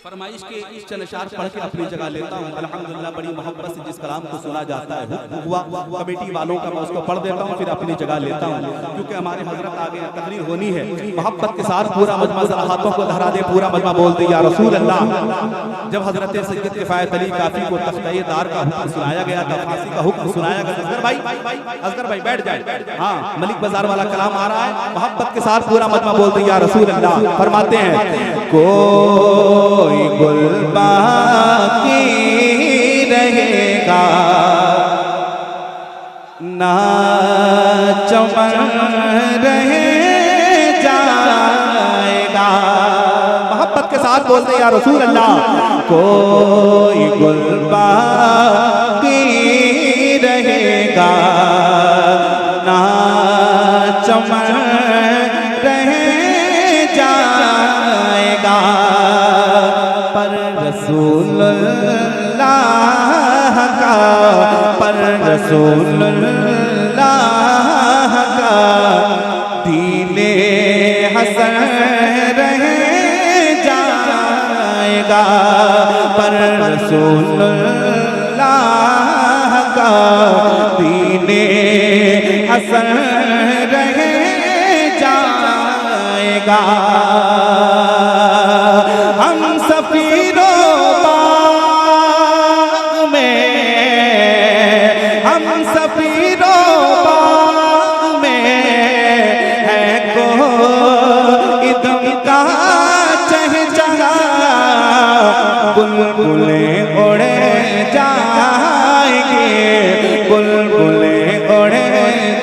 फरमाइश के इस चंद अशार पढ़ के अपनी जगह लेता हूँ। अल्हम्दुलिल्लाह बड़ी मोहब्बत से जिस कलाम को सुना जाता है हुआ कमेटी वालों का मैं उसको पढ़ देता हूँ, फिर अपनी जगह लेता हूँ, क्योंकि हमारे हजरत आगे तकरीर होनी है। मोहब्बत के साथ पूरा मजमा जरा हाथों को लहरा दे, पूरा मजमा बोल दे या रसूल अल्लाह। जब हजरत सैयद किफायत अली काफी को तख्ते-ए-दार का हुक्म सुनाया गया था, फांसी का हुक्म सुनाया गया, असगर भाई बैठ जाए। हाँ, मलिक बाजार वाला कलाम आ रहा है। मोहब्बत के साथ पूरा मजमा बोल दे या रसूल अल्लाह। फरमाते हैं कोई गुल बाकी रहेगा ना चमन रह जाएगा। मोहब्बत के साथ बोलते या रसूल अल्लाह। कोई गुल बाकी रहेगा ना चमन रह जाएगा, पर रसूलुल्लाह का, पर रसूलुल्लाह का दीने हसन रह जाएगा, पर रसूलुल्लाह का दीने हसन रह जाएगा। हम सफीरो बाग में, हम सफीरो बाग में है कोई दम का चहचहा, बुलबुलें उड़े जाएंगे, बुलबुलें उड़े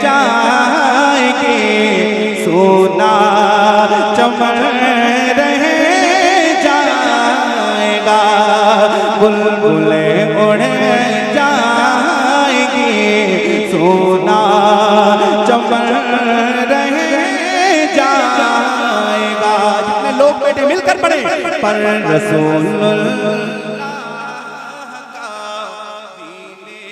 जाएंगे, सोना चमन रह जाएगा, बुलबुलें उड़े जाएंगी, सोना चमन रह जाएगा। जितने लोग बैठे मिलकर पढ़े, पर रसूलुल्लाह का दीने।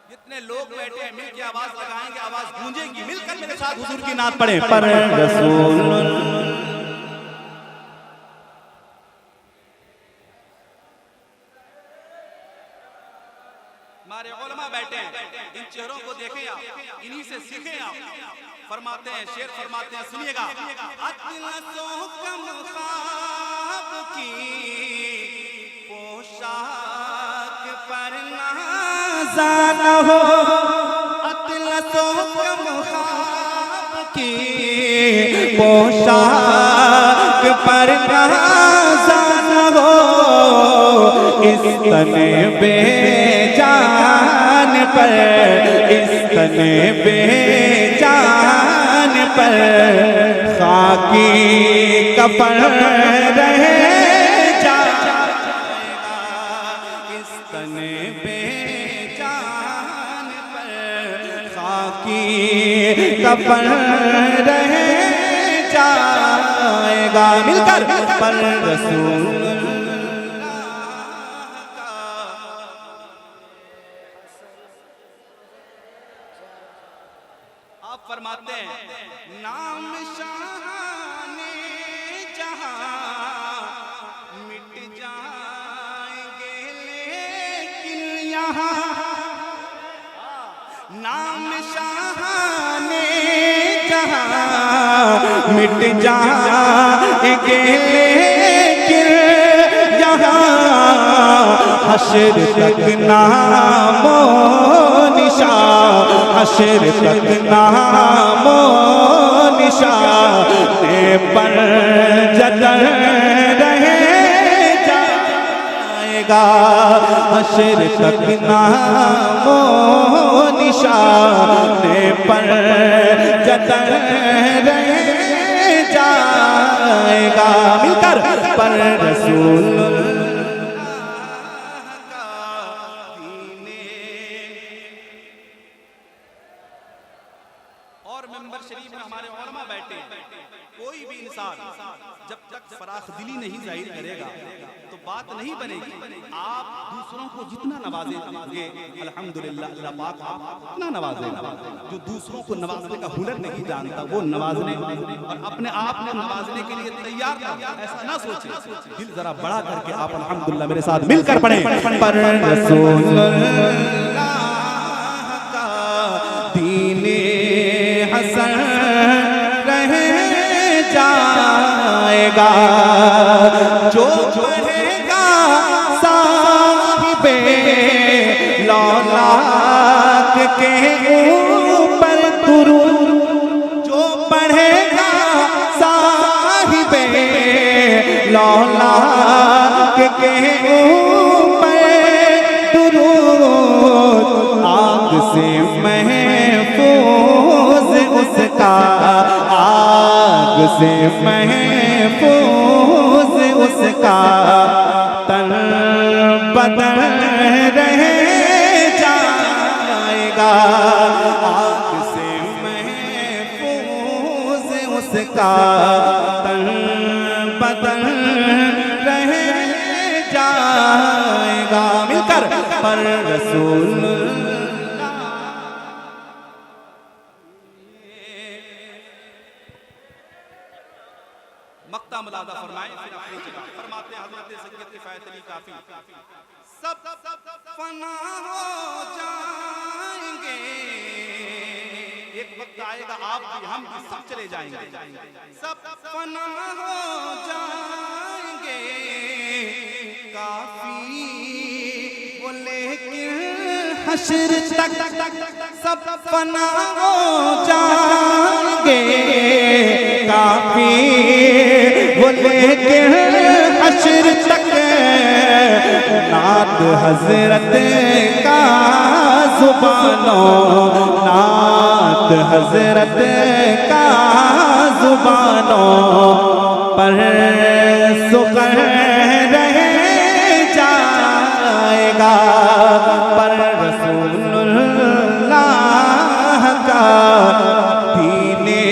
जितने लोग बैठे हैं मिलकर आवाज लगाएंगे, आवाज गूंजेगी, मिलकर मेरे साथ हुजूर की नात पढ़े, पर रसूलुल्लाह। हमारे उलमा बैठे हैं, इन चेहरों को देखें आप, इन्हीं से सीखें आप। फरमाते हैं, शेर फरमाते हैं, सुनिएगा। अतलसों कम ख्वाब की पोशाक पर नाज़ाना हो, अतलसों कम ख्वाब की पोशाक पर नाज़ाना हो, इस तने बेजान पर, इस तने बेजान पर खाकी कफन रह जाएगा, इस तने बेजान पर खाकी कफन रह जाएगा। मिलकर पर रसूल आप फरमाते हैं, नाम शाने जहां मिट जाएंगे लेकिन यहाँ, नाम शाने जहां मिट जाएंगे लेकिन यहाँ, हश्र तक नामो निशान, हश्र तक नामो निशान पर जदर रह जाएगा, हश्र तक नामो निशान पर जदर रह जाएगा। मिलकर पर रसूल और मेंबर शरीफ में हमारे उलमा बैठे हैं, कोई भी इंसान जब तक फराख दिली नहीं जाहिर करेगा तो बात नहीं बनेगी। आप दूसरों को जितना नवाजेंगे अल्हम्दुलिल्लाह अल्लाह पाक आपको उतना नवाजेगा। जो दूसरों को नवाजने का हुनर नहीं जानता वो नवाजने और अपने आप में नवाजने के लिए तैयार था, ऐसा ना सोचे। दिल जरा बड़ा करके आप अल्हम्दुलिल्लाह मेरे साथ मिलकर पढ़े। पर रसूलुल्लाह का दीने हसन रह जाएगा, जो पढ़ेगा साहिबे लौलाक के ऊपर दुरूद, जो पढ़ेगा साहिबे लौलाक के ऊपर दुरूद, आग से महफूज उसका, आग से महफूज उसका तन बदन रह जाएगा, आग से महफूज उसका तन बदन रह जाएगा। मिलकर पर रसूल मक्ता मुलादा फरमाएं, फिर अपनी जगह फरमाते हैं हज़रत सैयद किफ़ायत अली काफ़ी, सब फना हो जाएंगे, एक वक्त आएगा आप भी हम भी सब चले जाएंगे, सब फना हो जाएंगे, काफ़ी वो लेकिन हश्र तक सब फना हो जाएंगे, काफ़ी वो लेकिन हश्र तक नात हजरत का जुबानों, नात हजरत का जुबानों पर सुकर रह जाएगा, पर रसूलुल्लाह का दीने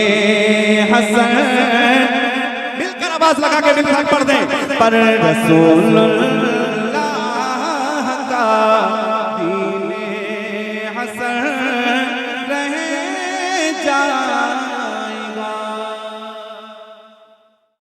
हसन लगा के मिलकर पढ़ दें। पर रसूलुल्लाह